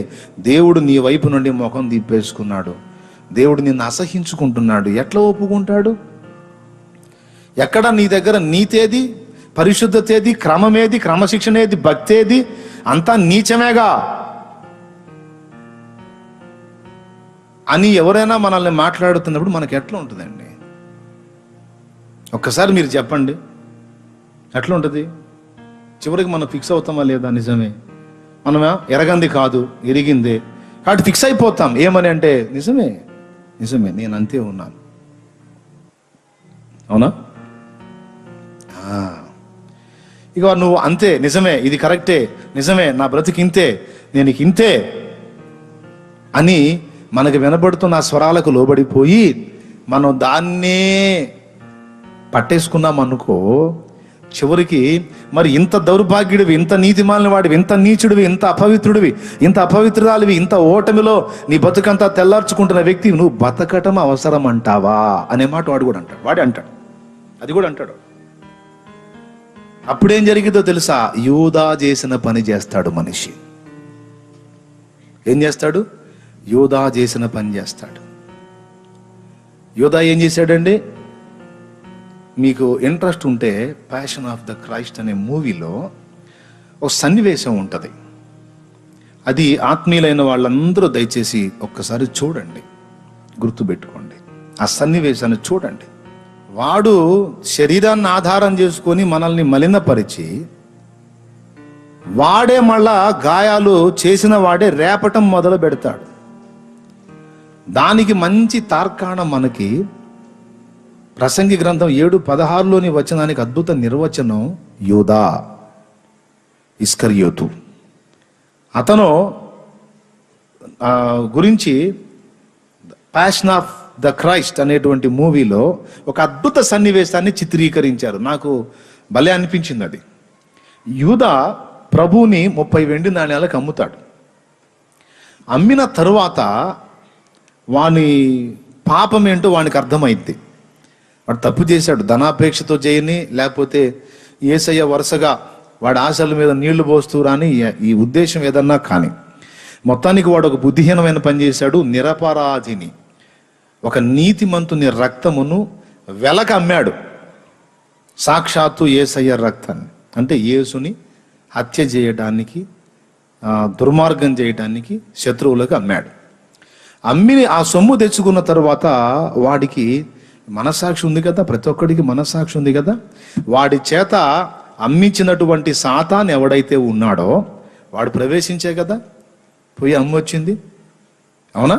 దేవుడు నీ వైపు నుండి ముఖం తిప్పేసుకున్నాడు. దేవుడు నిన్ను అసహించుకుంటున్నాడు. ఎట్లా ఒప్పుకుంటాడు? ఎక్కడ నీ దగ్గర నీతేది, పరిశుద్ధతేది, క్రమమేది, క్రమశిక్షణేది, భక్తేది? అంతా నీచమేగా అని ఎవరైనా మనల్ని మాట్లాడుతున్నప్పుడు మనకి ఎట్లా ఉంటుందండి? ఒక్కసారి మీరు చెప్పండి, ఎట్లా ఉంటుంది? చివరికి మనం ఫిక్స్ అవుతామా లేదా? నిజమే, మనం ఎరగంది కాదు, ఎరిగిందే కాబట్టి ఫిక్స్ అయిపోతాం. ఏమని అంటే నిజమే, నిజమే, నేను అంతే ఉన్నాను. అవునా? ఇక నువ్వు అంతే, నిజమే, ఇది కరెక్టే, నిజమే, నా బ్రతికి ఇంతే, నేను ఇంతే అని మనకు వినబడుతున్న స్వరాలకు లోబడిపోయి మనం దాన్నే పట్టేసుకున్నాం అనుకో, చివరికి మరి ఇంత దౌర్భాగ్యుడివి, ఇంత నీతిమాలిన వాడివి, ఇంత నీచుడివి, ఇంత అపవిత్రుడివి, ఇంత అపవిత్రురాలివి, ఇంత ఓటమిలో నీ బతుకంతా తెల్లార్చుకుంటున్న వ్యక్తి నువ్వు బతకటం అవసరం అంటావా అనే మాట వాడు కూడా అంటాడు. వాడే అంటాడు, అది కూడా అంటాడు. అప్పుడేం జరిగిందో తెలుసా? యూదా చేసిన పని చేస్తాడు మనిషి. ఏం చేస్తాడు? యూదా చేసిన పని చేస్తాడు. యూదా ఏం చేశాడండి? మీకు ఇంట్రెస్ట్ ఉంటే ప్యాషన్ ఆఫ్ ద క్రైస్ట్ అనే మూవీలో ఒక సన్నివేశం ఉంటుంది. అది ఆత్మీయులైన వాళ్ళందరూ దయచేసి ఒక్కసారి చూడండి, గుర్తుపెట్టుకోండి. ఆ సన్నివేశాన్ని చూడండి. వాడు శరీరాన్ని ఆధారం చేసుకొని మనల్ని మలినపరిచి వాడే మళ్ళా గాయాలు చేసిన వాడే రేపటం మొదలు పెడతాడు. దానికి మంచి తార్కాణం మనకి ప్రసంగి గ్రంథం 7:16లోని వచనానికి అద్భుత నిర్వచనం. యూదా ఇస్కరియోతు అతను గురించి ప్యాషన్ ఆఫ్ ద క్రైస్ట్ అనేటువంటి మూవీలో ఒక అద్భుత సన్నివేశాన్ని చిత్రీకరించారు. నాకు భలే అనిపించింది అది. యూదా ప్రభువుని 30 వెండి నాణ్యాలకు అమ్ముతాడు. అమ్మిన తరువాత వాని పాపం ఏంటో వానికి అర్థమైంది. వాడు తప్పు చేశాడు, ధనాపేక్షతో చేయని, లేకపోతే యేసయ్య వరుసగా వాడి ఆశల మీద నీళ్లు పోస్తూ రాని ఈ ఉద్దేశం ఏదన్నా కానీ, మొత్తానికి వాడు ఒక బుద్ధిహీనమైన పని చేశాడు. నిరపరాధిని, ఒక నీతిమంతుని రక్తమును వెలక అమ్మాడు. సాక్షాత్తు యేసయ్య రక్తాన్ని, అంటే యేసుని హత్య చేయడానికి, దుర్మార్గం చేయడానికి శత్రువులకు అమ్మాడు. అమ్మి ఆ సొమ్ము తెచ్చుకున్న తర్వాత వాడికి మనస్సాక్షి ఉంది కదా, ప్రతి ఒక్కడికి మనస్సాక్షి ఉంది కదా. వాడి చేత అమ్మించినటువంటి సాతాను ఎవడైతే ఉన్నాడో వాడు ప్రవేశించే కదా పోయి అమ్మి వచ్చింది. అవునా?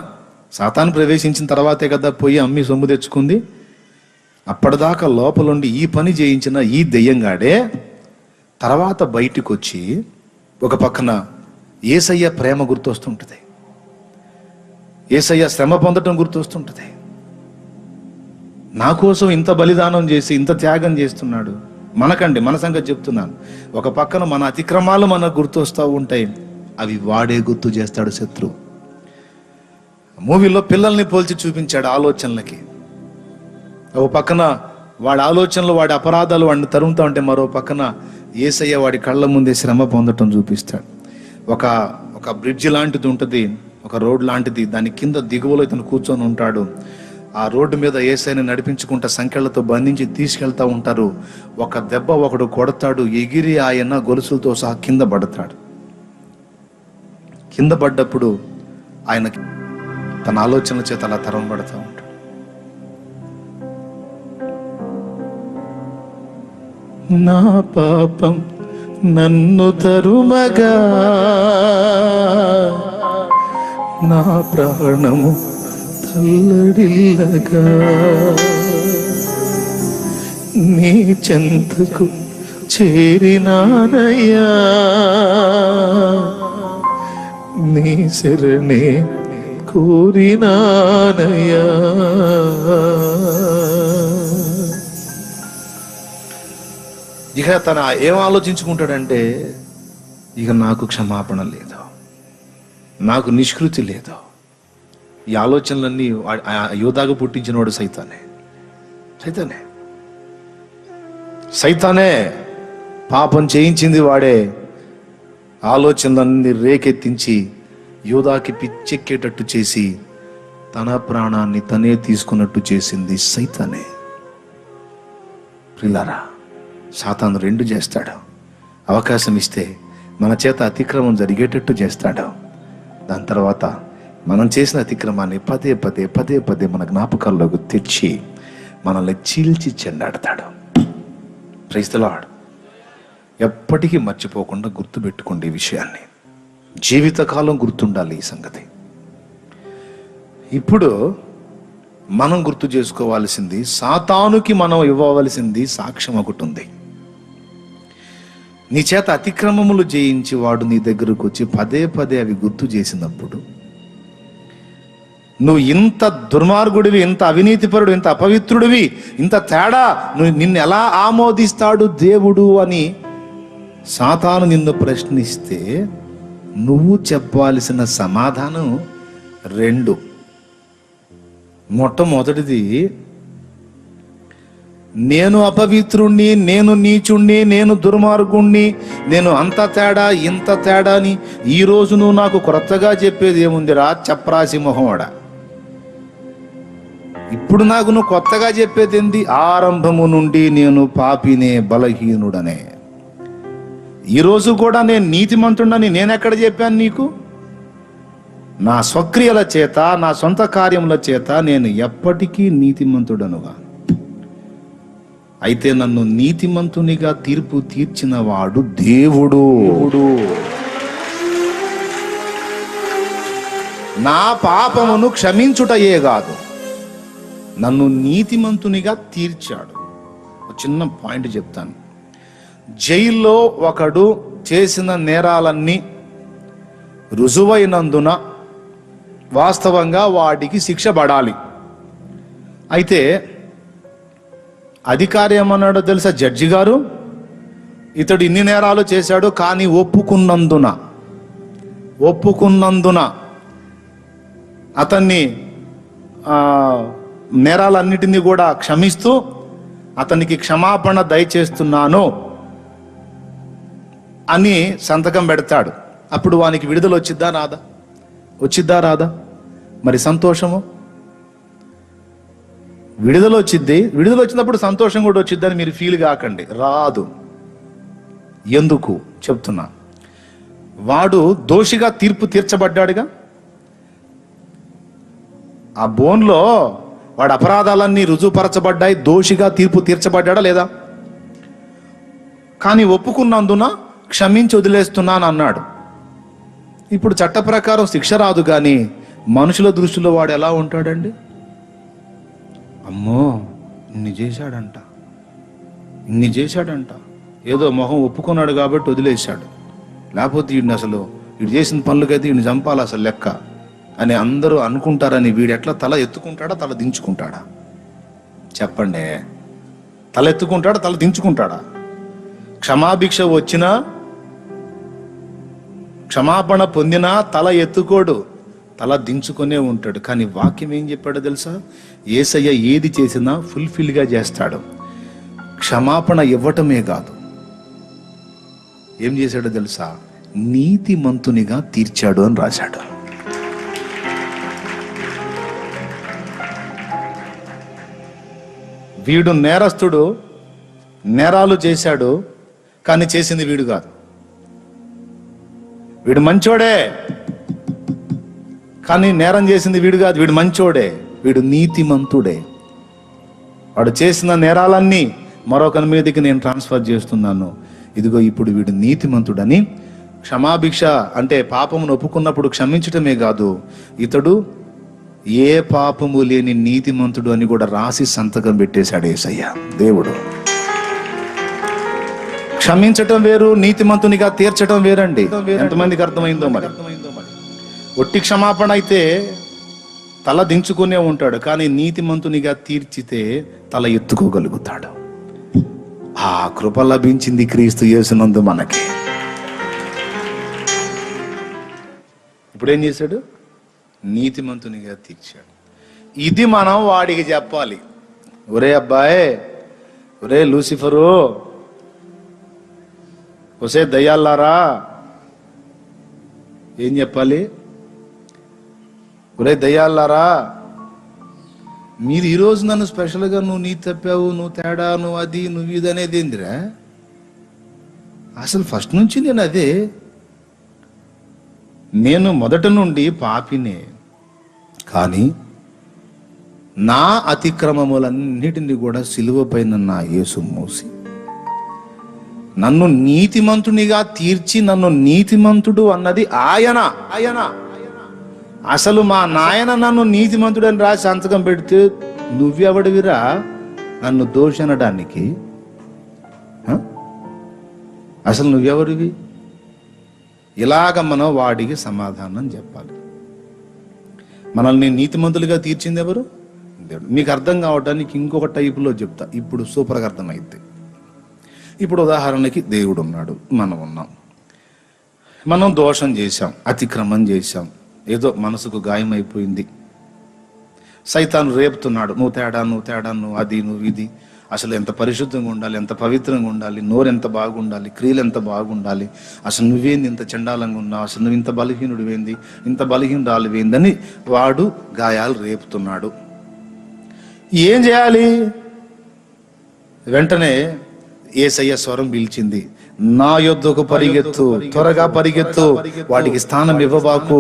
సాతాను ప్రవేశించిన తర్వాతే కదా పోయి అమ్మి సొమ్ము తెచ్చుకుంది. అప్పటిదాకా లోపలుండి ఈ పని చేయించిన ఈ దెయ్యంగాడే తర్వాత బయటికి వచ్చి ఒక పక్కన యేసయ్య ప్రేమ గుర్తొస్తుంటుంది, యేసయ్య శ్రమ పొందటం గుర్తొస్తుంటుంది. నా కోసం ఇంత బలిదానం చేసి ఇంత త్యాగం చేస్తున్నాడు. మనకండి, మన సంగతి చెప్తున్నాను. ఒక పక్కన మన అతిక్రమాలు మనకు గుర్తొస్తూ ఉంటాయి, అవి వాడే గుర్తు చేస్తాడు శత్రువు. మూవీలో పిల్లల్ని పోల్చి చూపించాడు ఆలోచనలకి. ఓ పక్కన వాడి ఆలోచనలు, వాడి అపరాధాలు వాడిని తరుముతూ ఉంటే, మరో పక్కన యేసయ్య వాడి కళ్ళ ముందే శ్రమ పొందటం చూపిస్తాడు. ఒక బ్రిడ్జ్ లాంటిది ఉంటుంది, ఒక రోడ్ లాంటిది, దాని కింద దిగువలో ఇతను కూర్చొని ఉంటాడు. ఆ రోడ్డు మీద యేసయ్యని నడిపించుకుంటా సంకెళ్లతో బంధించి తీసుకెళ్తా ఉంటారు. ఒక దెబ్బ ఒకడు కొడతాడు, ఎగిరి ఆయన గొలుసులతో సహా కింద పడతాడు. కింద పడ్డప్పుడు ఆయన తన ఆలోచనల చేత అలా తరంబడతా ఉంటాడు. నా పాపం నన్ను తరుమగా, నా ప్రాణము తల్లడిల్లగా, నీ చెంతకు చేరినానయ్యా, నీ శరణే కోరినానయ్యా. ఇక తన ఏం ఆలోచించుకుంటాడంటే, ఇక నాకు క్షమాపణ లేదు, నాకు నిష్కృతి లేదు. ఈ ఆలోచనలన్నీ యూదాగా పుట్టించిన వాడు సైతానే పాపం చేయించింది వాడే. ఆలోచనలన్నీ రేకెత్తించి యూదాకి పిచ్చెక్కేటట్టు చేసి తన ప్రాణాన్ని తనే తీసుకున్నట్టు చేసింది సైతానే. ప్రియులారా, సాతాను రెండు చేస్తాడు. అవకాశం ఇస్తే మన చేత అతిక్రమం జరిగేటట్టు చేస్తాడు. దాని తర్వాత మనం చేసిన అతిక్రమాన్ని పదే పదే పదే పదే మన జ్ఞాపకాల్లోకి తెచ్చి మనల్ని చీల్చి చెండాడతాడు. Praise the lord. ఎప్పటికీ మర్చిపోకుండా గుర్తుపెట్టుకోండి ఈ విషయాన్ని, జీవితకాలం గుర్తుండాలి ఈ సంగతి. ఇప్పుడు మనం గుర్తు చేసుకోవాల్సింది, సాతానుకి మనం ఇవ్వవలసింది సాక్ష్యం ఒకటి ఉంది. నీ చేత అతిక్రమములు చేయించి వాడు నీ దగ్గరకు వచ్చి పదే పదే అవి గుర్తు చేసినప్పుడు నువ్వు ఇంత దుర్మార్గుడివి, ఇంత అవినీతిపరుడు, ఇంత అపవిత్రుడివి, ఇంత తేడా, నిన్ను ఎలా ఆమోదిస్తాడు దేవుడు అని సాతాను నిన్ను ప్రశ్నిస్తే నువ్వు చెప్పాల్సిన సమాధానం రెండు. మొట్టమొదటిది, నేను అపవిత్రుణ్ణి, నేను నీచుణ్ణి, నేను దుర్మార్గుణ్ణి, నేను అంత తేడా ఇంత తేడా అని ఈరోజు నువ్వు నాకు క్రొత్తగా చెప్పేది ఏముందిరా చప్రాసి మొహోడా? ఇప్పుడు నాకు నువ్వు కొత్తగా చెప్పేది ఏంది? ఆరంభము నుండి నేను పాపినే, బలహీనుడనే. ఈరోజు కూడా నేను నీతిమంతుడని నేనెక్కడ చెప్పాను నీకు? నా స్వక్రియల చేత, నా సొంత కార్యముల చేత నేను ఎప్పటికీ నీతిమంతుడనుగా. అయితే నన్ను నీతిమంతునిగా తీర్పు తీర్చిన వాడు దేవుడు. నా పాపమును క్షమించుటయే కాదు, నన్ను నీతిమంతునిగా తీర్చాడు. ఒక చిన్న పాయింట్ చెప్తాను. జైల్లో ఒకడు చేసిన నేరాలన్నీ రుజువైనందున వాస్తవంగా వాడికి శిక్ష పడాలి. అయితే అధికారి ఏమన్నాడో తెలుసా? జడ్జి గారు, ఇతడు ఇన్ని నేరాలు చేశాడు, కానీ ఒప్పుకున్నందున అతన్ని నేరాలన్నిటినీ కూడా క్షమిస్తూ అతనికి క్షమాపణ దయచేస్తున్నాను అని సంతకం పెడతాడు. అప్పుడు వానికి విడుదల వచ్చిద్దా రాదా? మరి సంతోషము? విడుదల వచ్చినప్పుడు సంతోషం కూడా వచ్చిద్దని మీరు ఫీల్ కాకండి, రాదు. ఎందుకు చెప్తున్నా? వాడు దోషిగా తీర్పు తీర్చబడ్డాడుగా. ఆ బోన్లో వాడు అపరాధాలన్నీ రుజువుపరచబడ్డాయి, దోషిగా తీర్పు తీర్చబడ్డా లేదా? కానీ ఒప్పుకున్నందున క్షమించి వదిలేస్తున్నాను అన్నాడు. ఇప్పుడు చట్ట ప్రకారం శిక్ష రాదు, కానీ మనుషుల దృష్టిలో వాడు ఎలా ఉంటాడండి? అమ్మో, ఇన్ని చేశాడంట, ఏదో మొహం ఒప్పుకున్నాడు కాబట్టి వదిలేశాడు, లేకపోతే వీడు చేసిన పనులకైతే వీడిని చంపాలి అసలు లెక్క అని అందరూ అనుకుంటారని వీడు ఎట్లా తల ఎత్తుకుంటాడా, తల దించుకుంటాడా? చెప్పండి. తల ఎత్తుకుంటాడా, తల దించుకుంటాడా? క్షమాభిక్ష వచ్చినా, క్షమాపణ పొందినా తల ఎత్తుకోడు, తల దించుకునే ఉంటాడు. కానీ వాక్యం ఏం చెప్పాడో తెలుసా? యేసయ్య ఏది చేసినా ఫుల్ఫిల్గా చేస్తాడు. క్షమాపణ ఇవ్వటమే కాదు, ఏం చేశాడో తెలుసా? నీతిమంతునిగా తీర్చాడు అని రాశాడు. వీడు నేరస్తుడు, నేరాలు చేశాడు, కానీ చేసింది వీడు కాదు. వీడు మంచోడే, కానీ నేరం చేసింది వీడు కాదు. వీడు మంచోడే, వీడు నీతిమంతుడే. వాడు చేసిన నేరాలన్నీ మరొకరి మీదకి నేను ట్రాన్స్ఫర్ చేస్తున్నాను. ఇదిగో ఇప్పుడు వీడు నీతిమంతుడని. క్షమాభిక్ష అంటే పాపమును ఒప్పుకున్నప్పుడు క్షమించటమే కాదు, ఇతడు ఏ పాపము లేని నీతిమంతుడు అని కూడా రాసి సంతకం పెట్టేశాడు యేసయ్య దేవుడు. క్షమించటం వేరు, నీతిమంతునిగా తీర్చటం వేరండి. ఎంతమందికి అర్థమైందో మరి? ఒట్టి క్షమాపణ అయితే తల దించుకునే ఉంటాడు, కానీ నీతిమంతునిగా తీర్చితే తల ఎత్తుకోగలుగుతాడు. ఆ కృప లభించింది క్రీస్తు యేసునందు మనకి. ఇప్పుడు ఏం చేశాడు? నీతిమంతునిగా తీర్చాడు. ఇది మనం వాడికి చెప్పాలి. ఒరే అబ్బాయి, ఒరే లూసిఫరు, ఒసే దయ్యాలారా, ఏం చెప్పాలి? ఒరే దయ్యాలారా, మీరు ఈరోజు నన్ను స్పెషల్గా నువ్వు నీ తప్పావు, నువ్వు తేడా, నువ్వు అది, నువ్వు ఇది అనేది ఏందిరా? అసలు ఫస్ట్ నుంచి నేను అదే. నేను మొదట నుండి పాపినే, కానీ నా అతిక్రమములన్నిటిని కూడా సిలువ పైన నా యేసు మోసి నన్ను నీతిమంతునిగా తీర్చి, నన్ను నీతిమంతుడు అన్నది ఆయన. అసలు మా నాయన నన్ను నీతిమంతుడు అని రాసి సంతకం పెడితే నువ్వెవడివిరా నన్ను దోషనడానికి? అసలు నువ్వెవరివి? ఇలాగ మనం వాడికి సమాధానం చెప్పాలి. మనల్ని నీతిమంతులుగా తీర్చింది ఎవరు? దేవుడు. మీకు అర్థం కావడానికి ఇంకొక టైపులో చెప్తా, ఇప్పుడు సూపర్గా అర్థమైద్ది. ఇప్పుడు ఉదాహరణకి దేవుడు ఉన్నాడు, మనం ఉన్నాం. మనం దోషం చేశాం, అతిక్రమం చేశాం, ఏదో మనసుకు గాయం అయిపోయింది. సైతాను రేపుతున్నాడు, నువ్వు తేడా, నువ్వు అది, నువ్వు ఇది. అసలు ఎంత పరిశుద్ధంగా ఉండాలి, ఎంత పవిత్రంగా ఉండాలి, నోరు ఎంత బాగుండాలి, క్రియలు ఎంత బాగుండాలి, అసలు నువ్వేంది ఇంత చండాలంగా ఉన్నావు, అసలు నువ్వు ఇంత బలహీనుడు వేంది, ఇంత బలహీనురాలు వేందని వాడు గాయాలు రేపుతున్నాడు. ఏం చేయాలి? వెంటనే యేసయ్య స్వరం పిలిచింది, నా యొద్దకు పరిగెత్తు, త్వరగా పరిగెత్తు, వాడికి స్థానం ఇవ్వబాకు,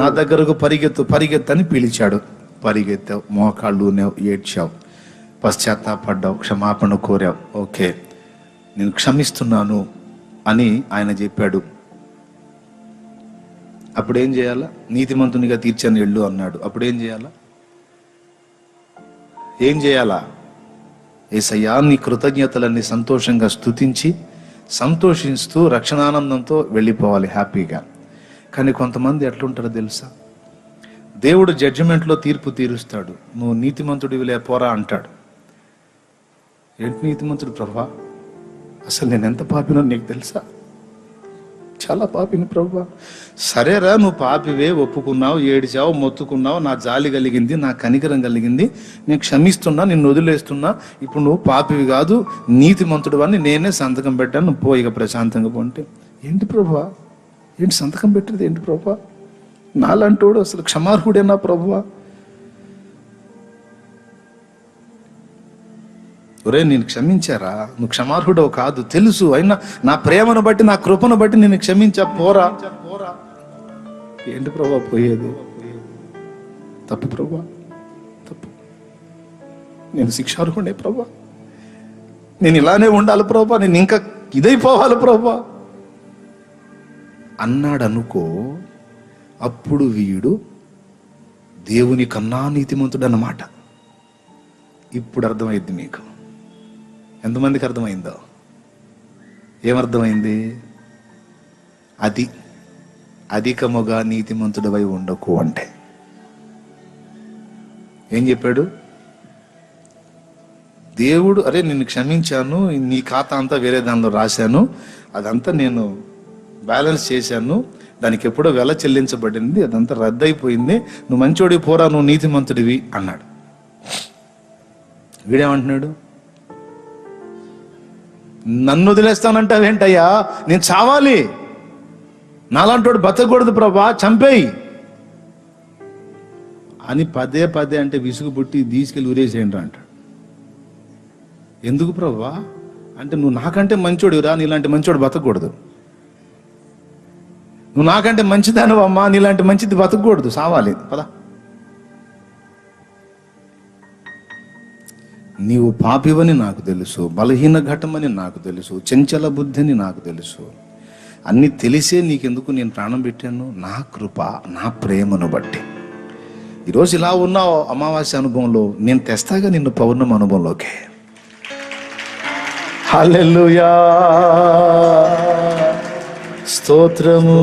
నా దగ్గరకు పరిగెత్తు అని పిలిచాడు. పరిగెత్తావు, మోకాళ్ళు ఏడ్చావు, పశ్చాత్తాపడ్డావు, క్షమాపణ కోరావు. ఓకే, నేను క్షమిస్తున్నాను అని ఆయన చెప్పాడు. అప్పుడేం చేయాలా? నీతిమంతునిగా తీర్చని వెళ్ళు అన్నాడు. అప్పుడేం చేయాలా? ఏం చేయాలా? యేసయ్యా నీ కృతజ్ఞతలన్నీ సంతోషంగా స్తుతించి సంతోషిస్తూ రక్షణానందంతో వెళ్ళిపోవాలి హ్యాపీగా. కానీ కొంతమంది ఎట్లుంటారో తెలుసా? దేవుడు జడ్జిమెంట్లో తీర్పు తీరుస్తాడు, నువ్వు నీతిమంతుడివిలే పోరా అంటాడు. ఏంటి నీతిమంతుడు ప్రభువా? అసలు నేను ఎంత పాపినో నీకు తెలుసా? చాలా పాపిని ప్రభువా. సరేరా, నువ్వు పాపివే, ఒప్పుకున్నావు, ఏడిచావు, మొత్తుకున్నావు, నా జాలి కలిగింది, నా కనికరం కలిగింది, నేను క్షమిస్తున్నా, నిన్ను వదిలేస్తున్నా. ఇప్పుడు నువ్వు పాపివి కాదు, నీతిమంతుడు అని నేనే సంతకం పెట్టాను, నువ్వు పో ఇక ప్రశాంతంగా పోంటే. ఏంటి ప్రభువా? ఏంటి సంతకం పెట్టేది ఏంటి ప్రభువా? నాలంటోడు అసలు క్షమార్హుడేనా ప్రభువా? ఒరే, నేను క్షమించారా? నువ్వు క్షమార్హుడవు కాదు తెలుసు, అయినా నా ప్రేమను బట్టి, నా కృపను బట్టి నేను క్షమించా, పోరా. ఏంటి ప్రభా పోయేది? తప్పు ప్రభా, తప్పు. నేను శిక్షార్హుడే ప్రభా, నేను ఇలానే ఉండాలి ప్రభా, నేను ఇంకా ఇదైపోవాలి ప్రభా అన్నాడు అనుకో. అప్పుడు వీడు దేవుని కన్నా నీతిమంతుడు అన్నమాట. ఇప్పుడు అర్థమైంది మీకు. ఎంతమందికి అర్థమైందో? ఏమర్థమైంది? అది అధికముగా నీతిమంతుడివై ఉండకు అంటే ఏం చెప్పాడు దేవుడు? అరే నిన్ను క్షమించాను, నీ ఖాతా అంతా వేరే దానిలో రాశాను, అదంతా నేను బ్యాలెన్స్ చేశాను, దానికి ఎప్పుడో వెల చెల్లించబడింది, అదంతా రద్దయిపోయింది, నువ్వు మంచోడివి పోరా, నువ్వు నీతిమంతుడివి అన్నాడు. వీడేమంటున్నాడు? నన్ను వదిలేస్తానంటావేంటయ్యా, నేను చావాలి, నాలాంటోడు బతకూడదు ప్రభా, చంపేయి అని పదే అంటే విసుగు పుట్టి తీసుకెళ్ళి ఊరేసేయండి అంటాడు. ఎందుకు ప్రభా అంటే, నువ్వు నాకంటే మంచోడిరా, నీలాంటి మంచోడు బతకూడదు. నువ్వు నాకంటే మంచిదానివమ్మా, నీలాంటి మంచిది బతకూడదు, సావాలి పదా. నీవు పాపివని నాకు తెలుసు, బలహీన ఘటమని నాకు తెలుసు, చంచల బుద్ధిని నాకు తెలుసు. అన్నీ తెలిసే నీకెందుకు నేను ప్రాణం పెట్టాను? నా కృప, నా ప్రేమను బట్టి. ఈరోజు ఇలా ఉన్నావు అమావాస్య అనుభవంలో, నేను తెస్తాగా నిన్ను పౌర్ణమి అనుభవంలోకి. హల్లెలూయా, స్తోత్రము.